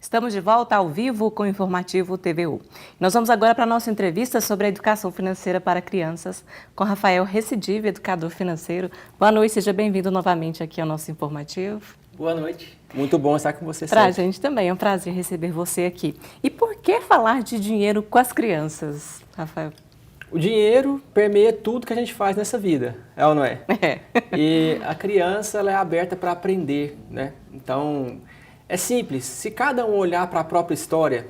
Estamos de volta ao vivo com o Informativo TVU. Nós vamos agora para a nossa entrevista sobre a educação financeira para crianças com Rafael Recidive, educador financeiro. Boa noite, seja bem-vindo novamente aqui ao nosso Informativo. Boa noite. Muito bom estar com você sempre. Para a gente também é um prazer receber você aqui. E por que falar de dinheiro com as crianças, Rafael? O dinheiro permeia tudo que a gente faz nessa vida, é ou não é? É. E a criança, ela é aberta para aprender, né? Então, é simples. Se cada um olhar para a própria história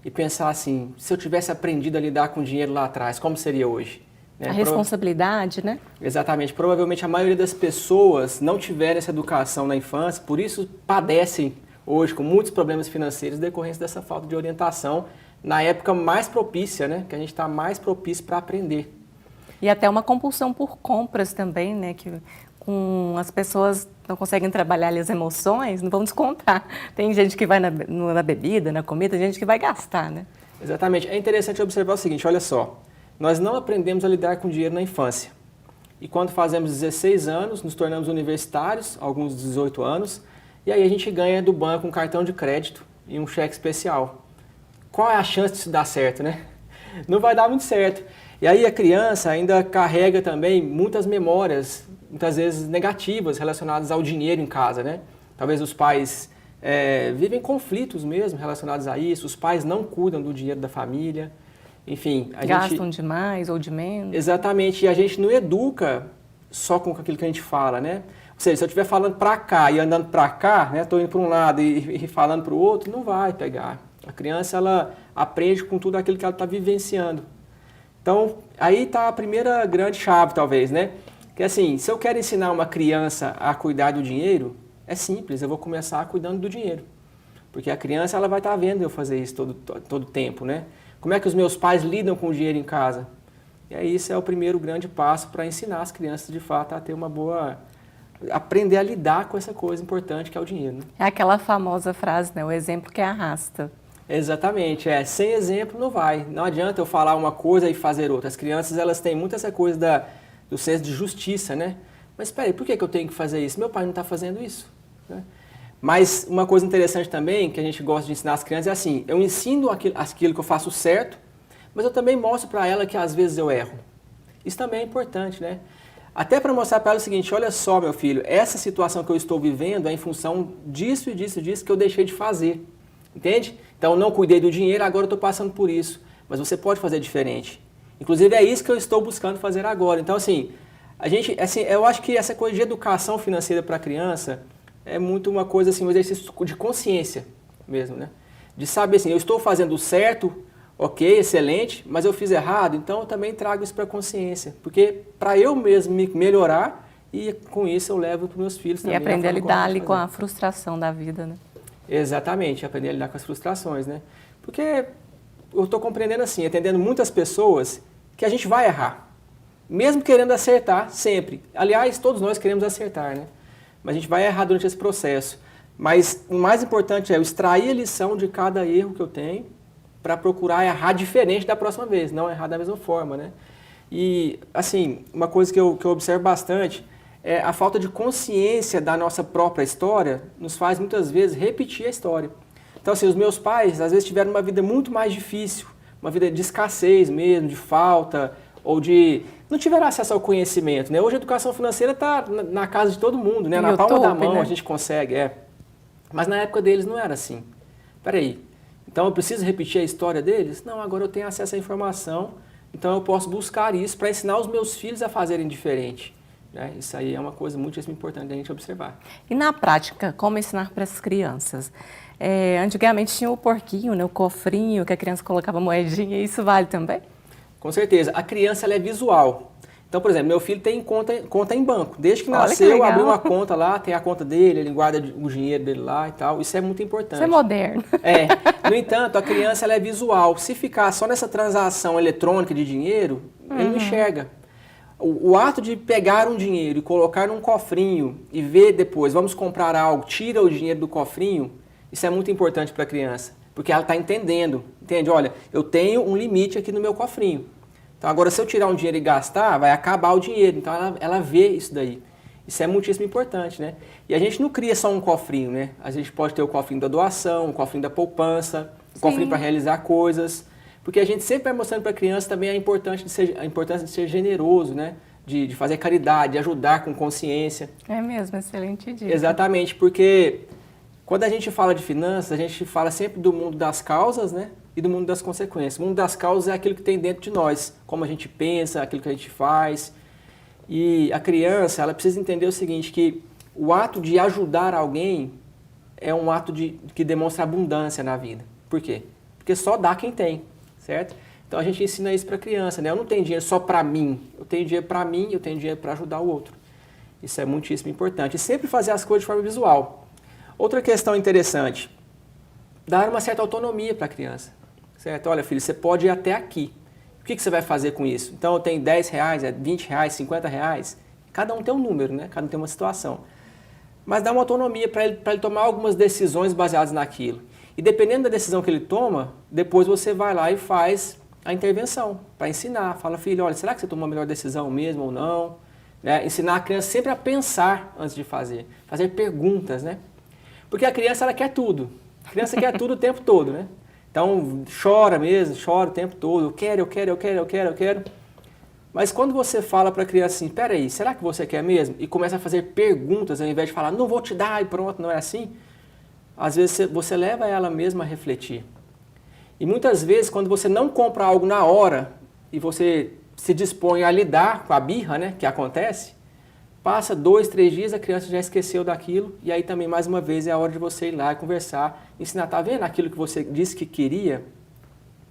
e pensar assim, se eu tivesse aprendido a lidar com dinheiro lá atrás, como seria hoje? A responsabilidade, né? Exatamente. Provavelmente a maioria das pessoas não tiveram essa educação na infância, por isso padecem hoje com muitos problemas financeiros decorrentes dessa falta de orientação na época mais propícia, né? Que a gente está mais propício para aprender. E até uma compulsão por compras também, né? Que com as pessoas não conseguem trabalhar ali as emoções, não vão descontar. Tem gente que vai na bebida, na comida, tem gente que vai gastar, né? Exatamente. É interessante observar o seguinte, olha só. Nós não aprendemos a lidar com dinheiro na infância. E quando fazemos 16 anos, nos tornamos universitários, alguns 18 anos, e aí a gente ganha do banco um cartão de crédito e um cheque especial. Qual é a chance disso dar certo, né? Não vai dar muito certo. E aí a criança ainda carrega também muitas memórias, muitas vezes negativas, relacionadas ao dinheiro em casa, né? Talvez os pais vivem conflitos mesmo relacionados a isso, os pais não cuidam do dinheiro da família, enfim. Gastam demais ou de menos. Exatamente, e a gente não educa só com aquilo que a gente fala, né? Ou seja, se eu estiver falando para cá e andando para cá, né? Estou indo para um lado e falando para o outro, não vai pegar. A criança, ela aprende com tudo aquilo que ela está vivenciando. Então, aí está a primeira grande chave, talvez, né? Que assim, se eu quero ensinar uma criança a cuidar do dinheiro, é simples, eu vou começar cuidando do dinheiro. Porque a criança, ela vai estar vendo eu fazer isso todo tempo, né? Como é que os meus pais lidam com o dinheiro em casa? E aí, isso é o primeiro grande passo para ensinar as crianças, de fato, a ter uma boa... aprender a lidar com essa coisa importante que é o dinheiro, né? É aquela famosa frase, né? O exemplo que arrasta. Exatamente, sem exemplo não vai. Não adianta eu falar uma coisa e fazer outra. As crianças, elas têm muito essa coisa do senso de justiça, né? Mas espera aí, por que eu tenho que fazer isso? Meu pai não está fazendo isso, né? Mas uma coisa interessante também, que a gente gosta de ensinar as crianças, é assim, eu ensino aquilo que eu faço certo, mas eu também mostro para ela que às vezes eu erro. Isso também é importante, né? Até para mostrar para ela o seguinte, olha só, meu filho, essa situação que eu estou vivendo é em função disso e disso e disso que eu deixei de fazer. Entende? Então, eu não cuidei do dinheiro, agora eu estou passando por isso. Mas você pode fazer diferente. Inclusive, é isso que eu estou buscando fazer agora. Então, assim, eu acho que essa coisa de educação financeira para a criança é muito uma coisa, assim, um exercício de consciência mesmo, né? De saber, assim, eu estou fazendo certo, ok, excelente, mas eu fiz errado, então eu também trago isso para a consciência. Porque para eu mesmo me melhorar, e com isso eu levo para os meus filhos também. E aprender a lidar ali com a frustração da vida, né? Exatamente, aprender a lidar com as frustrações, né? Porque eu estou compreendendo assim, atendendo muitas pessoas, que a gente vai errar. Mesmo querendo acertar, sempre. Aliás, todos nós queremos acertar, né? Mas a gente vai errar durante esse processo. Mas o mais importante é eu extrair a lição de cada erro que eu tenho para procurar errar diferente da próxima vez, não errar da mesma forma, né? E, assim, uma coisa que eu observo bastante... a falta de consciência da nossa própria história nos faz muitas vezes repetir a história. Então, assim, os meus pais às vezes tiveram uma vida muito mais difícil, uma vida de escassez mesmo, de falta, ou de... não tiveram acesso ao conhecimento, né? Hoje a educação financeira está na casa de todo mundo, né? Na palma da mão, né? A gente consegue, Mas na época deles não era assim. Peraí, então eu preciso repetir a história deles? Não, agora eu tenho acesso à informação, então eu posso buscar isso para ensinar os meus filhos a fazerem diferente. Isso aí é uma coisa muito importante da gente observar. E na prática, como ensinar para as crianças? Antigamente tinha o porquinho, né, o cofrinho, que a criança colocava moedinha, isso vale também? Com certeza. A criança, ela é visual. Então, por exemplo, meu filho tem conta em banco. Desde que nasceu, abriu uma conta lá, tem a conta dele, ele guarda o dinheiro dele lá e tal. Isso é muito importante. Isso é moderno. No entanto, a criança, ela é visual. Se ficar só nessa transação eletrônica de dinheiro, ele não enxerga. O ato de pegar um dinheiro e colocar num cofrinho e ver depois, vamos comprar algo, tira o dinheiro do cofrinho, isso é muito importante para a criança, porque ela está entendendo, entende? Olha, eu tenho um limite aqui no meu cofrinho. Então agora se eu tirar um dinheiro e gastar, vai acabar o dinheiro, então ela vê isso daí. Isso é muitíssimo importante, né? E a gente não cria só um cofrinho, né? A gente pode ter o cofrinho da doação, o cofrinho da poupança, o cofrinho para realizar coisas. Porque a gente sempre vai mostrando para a criança também a importância de ser generoso, né? De fazer caridade, de ajudar com consciência. É mesmo, excelente dica. Exatamente, porque quando a gente fala de finanças, a gente fala sempre do mundo das causas, né? E do mundo das consequências. O mundo das causas é aquilo que tem dentro de nós, como a gente pensa, aquilo que a gente faz. E a criança, ela precisa entender o seguinte, que o ato de ajudar alguém é um ato que demonstra abundância na vida. Por quê? Porque só dá quem tem, certo? Então a gente ensina isso para a criança, né? Eu não tenho dinheiro só para mim, eu tenho dinheiro para mim, eu tenho dinheiro para ajudar o outro. Isso é muitíssimo importante. E sempre fazer as coisas de forma visual. Outra questão interessante, dar uma certa autonomia para a criança, certo? Olha, filho, você pode ir até aqui. O que você vai fazer com isso? Então eu tenho 10 reais, 20 reais, 50 reais. Cada um tem um número, né? Cada um tem uma situação. Mas dá uma autonomia para ele tomar algumas decisões baseadas naquilo. E dependendo da decisão que ele toma, depois você vai lá e faz a intervenção para ensinar. Fala, filho, olha, será que você tomou a melhor decisão mesmo ou não? Né? Ensinar a criança sempre a pensar antes de fazer. Fazer perguntas, né? Porque a criança, ela quer tudo. A criança quer tudo o tempo todo, né? Então, chora mesmo, chora o tempo todo. Eu quero. Mas quando você fala para a criança assim, peraí, será que você quer mesmo? E começa a fazer perguntas ao invés de falar, não vou te dar e pronto, não é assim? Às vezes você leva ela mesma a refletir. E muitas vezes, quando você não compra algo na hora e você se dispõe a lidar com a birra, né, que acontece, passa 2, 3 dias, a criança já esqueceu daquilo e aí também, mais uma vez, é a hora de você ir lá e conversar, ensinar, tá vendo aquilo que você disse que queria?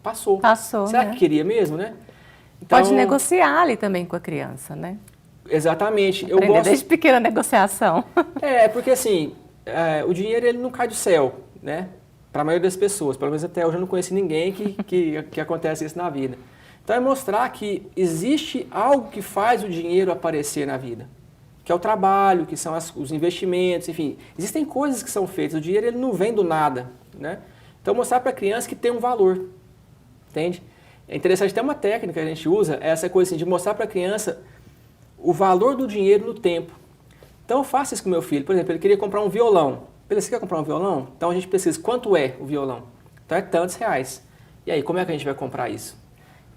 Passou. Será que queria mesmo, né? Então, pode negociar ali também com a criança, né? Exatamente. Eu gosto desde pequena negociação. Porque assim, o dinheiro ele não cai do céu, né? Para a maioria das pessoas, pelo menos até hoje eu não conheci ninguém que acontece isso na vida. Então é mostrar que existe algo que faz o dinheiro aparecer na vida, que é o trabalho, que são os investimentos, enfim. Existem coisas que são feitas, o dinheiro ele não vem do nada, né? Então mostrar para a criança que tem um valor, entende? É interessante, tem uma técnica que a gente usa, é essa coisa assim, de mostrar para a criança o valor do dinheiro no tempo. Então eu faço isso com meu filho, por exemplo, ele queria comprar um violão. Beleza, você quer comprar um violão? Então a gente precisa, quanto é o violão? Então é tantos reais. E aí, como é que a gente vai comprar isso?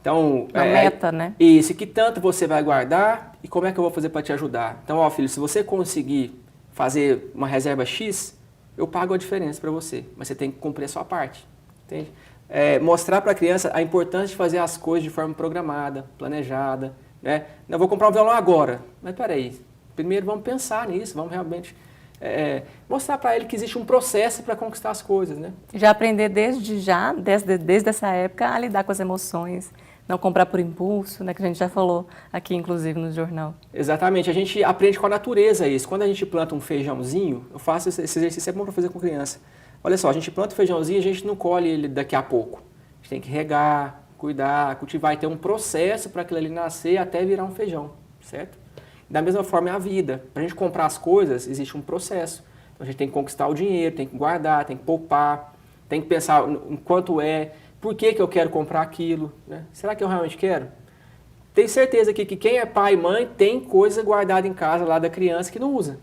Então, a meta, né? Isso, e que tanto você vai guardar e como é que eu vou fazer para te ajudar? Então, ó filho, se você conseguir fazer uma reserva X, eu pago a diferença para você, mas você tem que cumprir a sua parte, entende? Mostrar para a criança a importância de fazer as coisas de forma programada, planejada, né? Não vou comprar um violão agora, mas peraí, primeiro vamos pensar nisso, vamos realmente mostrar para ele que existe um processo para conquistar as coisas, né? Já aprender desde essa época, a lidar com as emoções, não comprar por impulso, né, que a gente já falou aqui, inclusive, no jornal. Exatamente, a gente aprende com a natureza isso. Quando a gente planta um feijãozinho, eu faço esse exercício, é bom para fazer com criança. Olha só, a gente planta o feijãozinho e a gente não colhe ele daqui a pouco. A gente tem que regar, cuidar, cultivar e ter um processo para aquilo ali nascer até virar um feijão, certo? Da mesma forma é a vida. Para a gente comprar as coisas, existe um processo. Então, a gente tem que conquistar o dinheiro, tem que guardar, tem que poupar, tem que pensar em quanto é, por que eu quero comprar aquilo, né? Será que eu realmente quero? Tenho certeza aqui que quem é pai e mãe tem coisa guardada em casa lá da criança que não usa.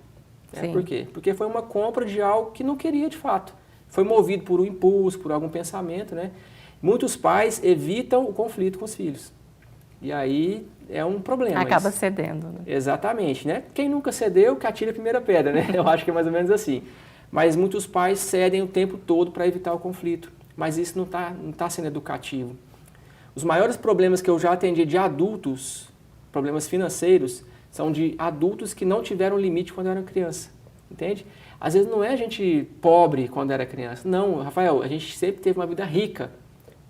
Né? Por quê? Porque foi uma compra de algo que não queria de fato. Foi movido por um impulso, por algum pensamento, né? Muitos pais evitam o conflito com os filhos. E aí é um problema. Acaba cedendo, né? Exatamente, né? Quem nunca cedeu, que atire a primeira pedra, né? Eu acho que é mais ou menos assim. Mas muitos pais cedem o tempo todo para evitar o conflito. Mas isso não tá sendo educativo. Os maiores problemas que eu já atendi de adultos, problemas financeiros, são de adultos que não tiveram limite quando eram criança. Entende? Às vezes não é gente pobre quando era criança. Não, Rafael, a gente sempre teve uma vida rica,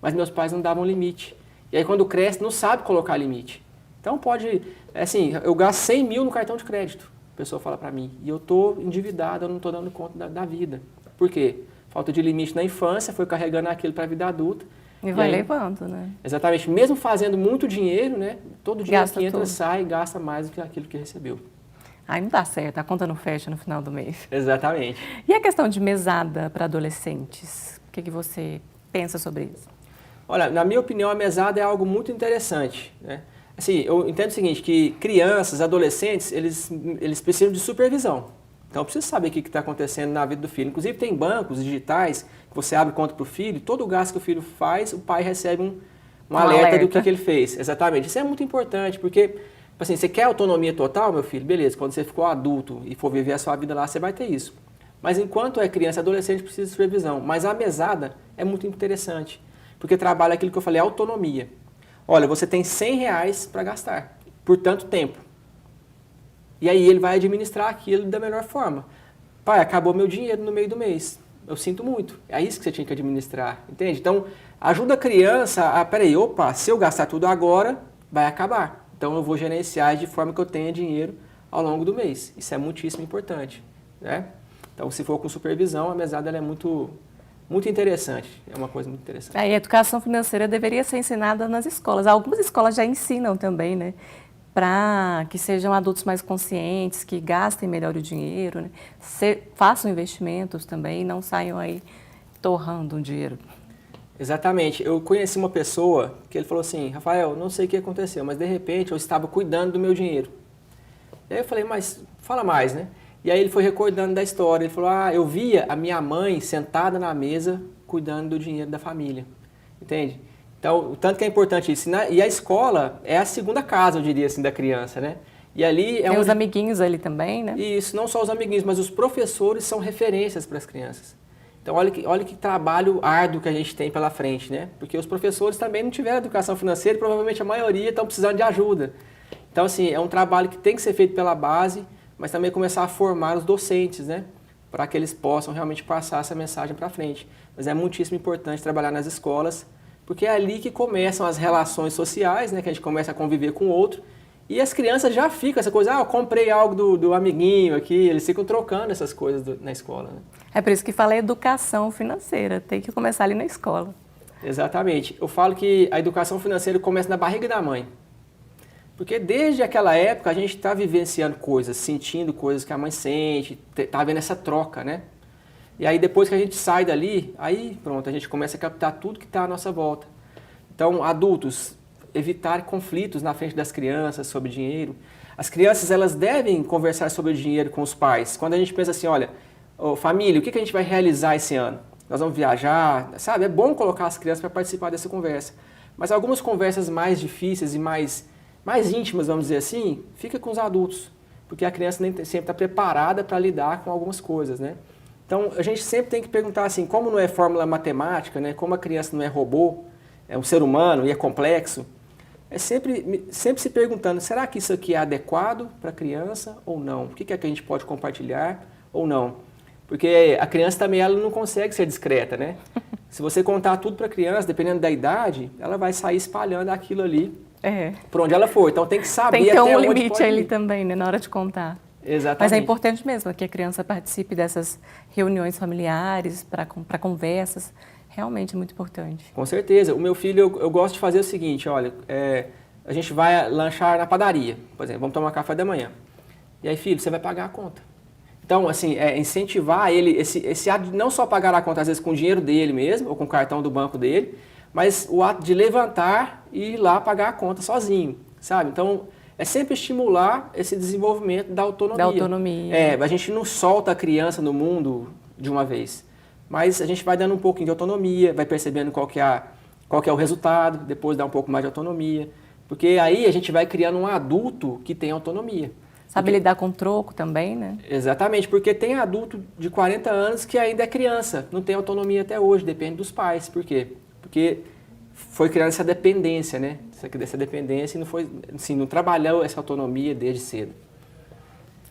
mas meus pais não davam limite. E aí quando cresce, não sabe colocar limite. Então pode, assim, eu gasto 100 mil no cartão de crédito, a pessoa fala para mim, e eu estou endividado, eu não estou dando conta da vida. Por quê? Falta de limite na infância, foi carregando aquilo para a vida adulta. E vai levando, né? Exatamente. Mesmo fazendo muito dinheiro, né? Todo dinheiro que entra, tudo. Sai e gasta mais do que aquilo que recebeu. Aí não dá certo, a conta não fecha no final do mês. Exatamente. E a questão de mesada para adolescentes? O que você pensa sobre isso? Olha, na minha opinião, a mesada é algo muito interessante, né? Assim, eu entendo o seguinte, que crianças, adolescentes, eles precisam de supervisão. Então, precisa saber o que está acontecendo na vida do filho. Inclusive, tem bancos digitais que você abre conta para o filho, todo o gasto que o filho faz, o pai recebe um alerta do que ele fez. Exatamente. Isso é muito importante, porque, assim, você quer autonomia total, meu filho? Beleza, quando você ficou adulto e for viver a sua vida lá, você vai ter isso. Mas enquanto é criança e adolescente, precisa de supervisão. Mas a mesada é muito interessante, porque trabalha aquilo que eu falei, autonomia. Olha, você tem R$100 para gastar por tanto tempo. E aí ele vai administrar aquilo da melhor forma. Pai, acabou meu dinheiro no meio do mês. Eu sinto muito. É isso que você tinha que administrar, entende? Então, ajuda a criança a, peraí, opa, se eu gastar tudo agora, vai acabar. Então, eu vou gerenciar de forma que eu tenha dinheiro ao longo do mês. Isso é muitíssimo importante, né? Então, se for com supervisão, a mesada ela é muito interessante. É uma coisa muito interessante. A educação financeira deveria ser ensinada nas escolas. Algumas escolas já ensinam também, né? Para que sejam adultos mais conscientes, que gastem melhor o dinheiro, né? Façam investimentos também, não saiam aí torrando o dinheiro. Exatamente. Eu conheci uma pessoa que ele falou assim, Rafael, não sei o que aconteceu, mas de repente eu estava cuidando do meu dinheiro. E aí eu falei, mas fala mais, né? E aí ele foi recordando da história. Ele falou, eu via a minha mãe sentada na mesa cuidando do dinheiro da família. Entende? Então, o tanto que é importante isso. E a escola é a segunda casa, eu diria assim, da criança, né? E ali Tem os amiguinhos ali também, né? Isso, não só os amiguinhos, mas os professores são referências para as crianças. Então, olha que trabalho árduo que a gente tem pela frente, né? Porque os professores também não tiveram educação financeira e provavelmente a maioria estão precisando de ajuda. Então, assim, é um trabalho que tem que ser feito pela base, mas também começar a formar os docentes, né? Para que eles possam realmente passar essa mensagem para frente. Mas é muitíssimo importante trabalhar nas escolas, porque é ali que começam as relações sociais, né? Que a gente começa a conviver com o outro. E as crianças já ficam essa coisa, eu comprei algo do amiguinho aqui, eles ficam trocando essas coisas na escola, né? É por isso que fala educação financeira, tem que começar ali na escola. Exatamente. Eu falo que a educação financeira começa na barriga da mãe. Porque desde aquela época a gente está vivenciando coisas, sentindo coisas que a mãe sente, está havendo essa troca, né? E aí depois que a gente sai dali, aí pronto, a gente começa a captar tudo que está à nossa volta. Então, adultos, evitar conflitos na frente das crianças sobre dinheiro. As crianças, elas devem conversar sobre o dinheiro com os pais. Quando a gente pensa assim, olha, família, o que a gente vai realizar esse ano? Nós vamos viajar, sabe? É bom colocar as crianças para participar dessa conversa. Mas algumas conversas mais difíceis e mais íntimas, vamos dizer assim, fica com os adultos. Porque a criança nem sempre está preparada para lidar com algumas coisas, né? Então, a gente sempre tem que perguntar assim, como não é fórmula matemática, né? Como a criança não é robô, é um ser humano e é complexo, é sempre se perguntando, será que isso aqui é adequado para a criança ou não? O que é que a gente pode compartilhar ou não? Porque a criança também ela não consegue ser discreta, né? Se você contar tudo para a criança, dependendo da idade, ela vai sair espalhando aquilo ali por onde ela for. Então tem que saber tem que ter até um onde limite pode ali ir. também, né, na hora de contar. Exatamente. Mas é importante mesmo que a criança participe dessas reuniões familiares, para conversas. Realmente é muito importante. Com certeza. O meu filho, eu gosto de fazer o seguinte, olha, a gente vai lanchar na padaria, por exemplo, vamos tomar café da manhã. E aí, filho, você vai pagar a conta. Então, assim, incentivar ele, esse ato de não só pagar a conta, às vezes, com o dinheiro dele mesmo, ou com o cartão do banco dele, mas o ato de levantar e ir lá pagar a conta sozinho, sabe? Então, é sempre estimular esse desenvolvimento da autonomia. Da autonomia. A gente não solta a criança no mundo de uma vez, mas a gente vai dando um pouquinho de autonomia, vai percebendo qual que é o resultado, depois dá um pouco mais de autonomia, porque aí a gente vai criando um adulto que tem autonomia. Sabe lidar com troco também, né? Exatamente, porque tem adulto de 40 anos que ainda é criança, não tem autonomia até hoje, depende dos pais. Por quê? Porque foi criando essa dependência, né? Essa dependência e não foi, assim, não trabalhou essa autonomia desde cedo.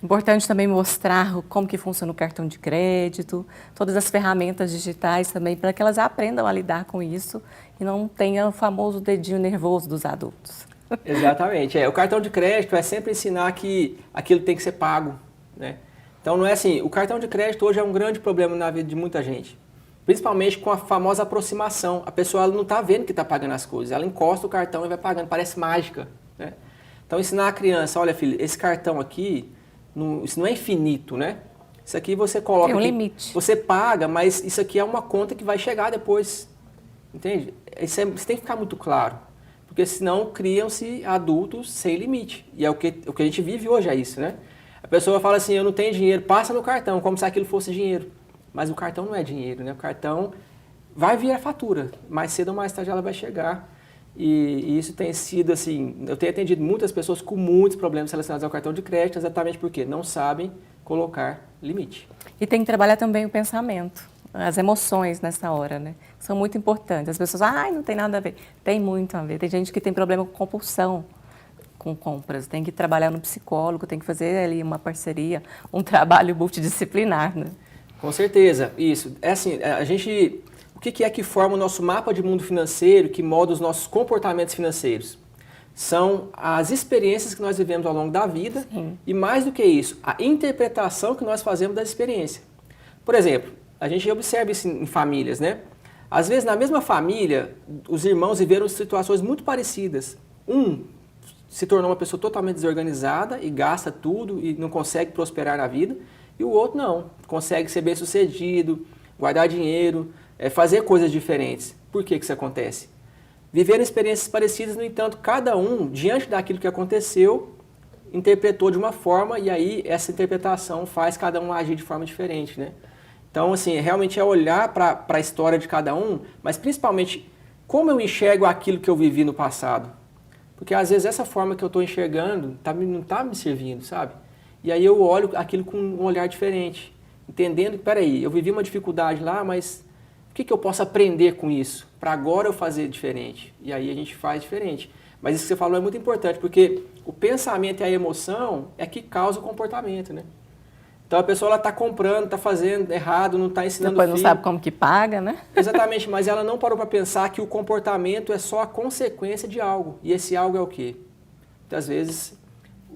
Importante também mostrar como que funciona o cartão de crédito, todas as ferramentas digitais também, para que elas aprendam a lidar com isso e não tenham o famoso dedinho nervoso dos adultos. Exatamente. O cartão de crédito é sempre ensinar que aquilo tem que ser pago, né? Então não é assim, o cartão de crédito hoje é um grande problema na vida de muita gente. Principalmente com a famosa aproximação. A pessoa ela não está vendo que está pagando as coisas, ela encosta o cartão e vai pagando, parece mágica, né? Então ensinar a criança, olha filho, esse cartão aqui, isso não é infinito, né? Isso aqui você coloca... Tem um aqui, limite. Você paga, mas isso aqui é uma conta que vai chegar depois, entende? Isso tem que ficar muito claro. porque senão criam-se adultos sem limite. E é o que a gente vive hoje, é isso, né? A pessoa fala assim, eu não tenho dinheiro, passa no cartão, como se aquilo fosse dinheiro. Mas o cartão não é dinheiro, né? O cartão vai vir a fatura, mais cedo ou mais tarde ela vai chegar. E isso tem sido assim, eu tenho atendido muitas pessoas com muitos problemas relacionados ao cartão de crédito, exatamente porque não sabem colocar limite. E tem que trabalhar também o pensamento, as emoções nessa hora, né? São muito importantes. As pessoas, não tem nada a ver. Tem muito a ver. Tem gente que tem problema com compulsão com compras. Tem que trabalhar no psicólogo, tem que fazer ali uma parceria, um trabalho multidisciplinar, né? Com certeza, isso. É assim, o que é que forma o nosso mapa de mundo financeiro, que molda os nossos comportamentos financeiros? São as experiências que nós vivemos ao longo da vida. Sim. E mais do que isso, a interpretação que nós fazemos da experiência. Por exemplo, a gente observa isso em famílias, né? Às vezes, na mesma família, os irmãos viveram situações muito parecidas. Um se tornou uma pessoa totalmente desorganizada e gasta tudo e não consegue prosperar na vida. E o outro não, consegue ser bem-sucedido, guardar dinheiro, fazer coisas diferentes. Por que isso acontece? Viveram experiências parecidas, no entanto, cada um, diante daquilo que aconteceu, interpretou de uma forma e aí essa interpretação faz cada um agir de forma diferente, né? Então, assim, realmente é olhar para a história de cada um, mas principalmente como eu enxergo aquilo que eu vivi no passado. Porque às vezes essa forma que eu estou enxergando não está me servindo, sabe? E aí eu olho aquilo com um olhar diferente, entendendo que, peraí, eu vivi uma dificuldade lá, mas o que eu posso aprender com isso? Para agora eu fazer diferente. E aí a gente faz diferente. Mas isso que você falou é muito importante, porque o pensamento e a emoção é que causa o comportamento, né? Então a pessoa está comprando, está fazendo errado, não está ensinando o filho. Depois não sabe como que paga, né? Exatamente, mas ela não parou para pensar que o comportamento é só a consequência de algo. E esse algo é o quê? Muitas vezes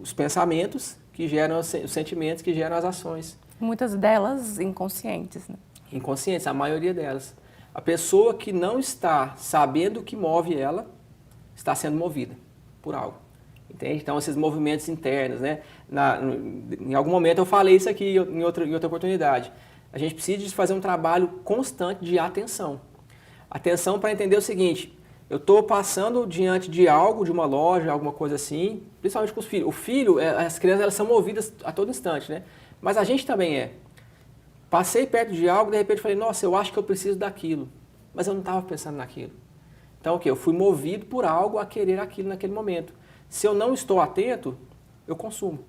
os pensamentos que geram os sentimentos, que geram as ações. Muitas delas inconscientes, né? Inconscientes, a maioria delas. A pessoa que não está sabendo o que move ela, está sendo movida por algo. Entende? Então, esses movimentos internos, né? Em algum momento eu falei isso aqui em outra oportunidade. A gente precisa de fazer um trabalho constante de atenção. Atenção para entender o seguinte, eu estou passando diante de algo, de uma loja, alguma coisa assim, principalmente com os filhos. O filho, as crianças, elas são movidas a todo instante, né? Mas a gente também é. Passei perto de algo, de repente falei, nossa, eu acho que eu preciso daquilo. Mas eu não estava pensando naquilo. Então, o quê? Eu fui movido por algo a querer aquilo naquele momento. Se eu não estou atento, eu consumo.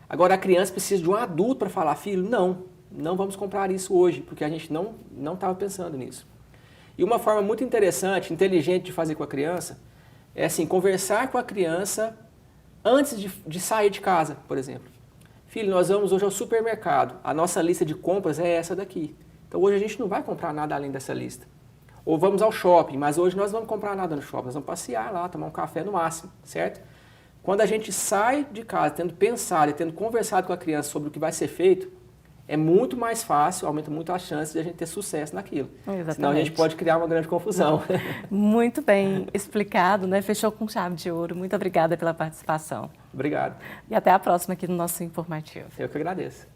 Agora, a criança precisa de um adulto para falar, filho, não vamos comprar isso hoje, porque a gente não estava pensando nisso. E uma forma muito interessante, inteligente de fazer com a criança, é assim, conversar com a criança antes de sair de casa, por exemplo. Filho, nós vamos hoje ao supermercado, a nossa lista de compras é essa daqui. Então hoje a gente não vai comprar nada além dessa lista. Ou vamos ao shopping, mas hoje nós não vamos comprar nada no shopping, nós vamos passear lá, tomar um café no máximo, certo? Quando a gente sai de casa, tendo pensado e tendo conversado com a criança sobre o que vai ser feito, é muito mais fácil, aumenta muito as chances de a gente ter sucesso naquilo. Exatamente. Senão a gente pode criar uma grande confusão. Muito bem explicado, né? Fechou com chave de ouro. Muito obrigada pela participação. Obrigado. E até a próxima aqui no nosso informativo. Eu que agradeço.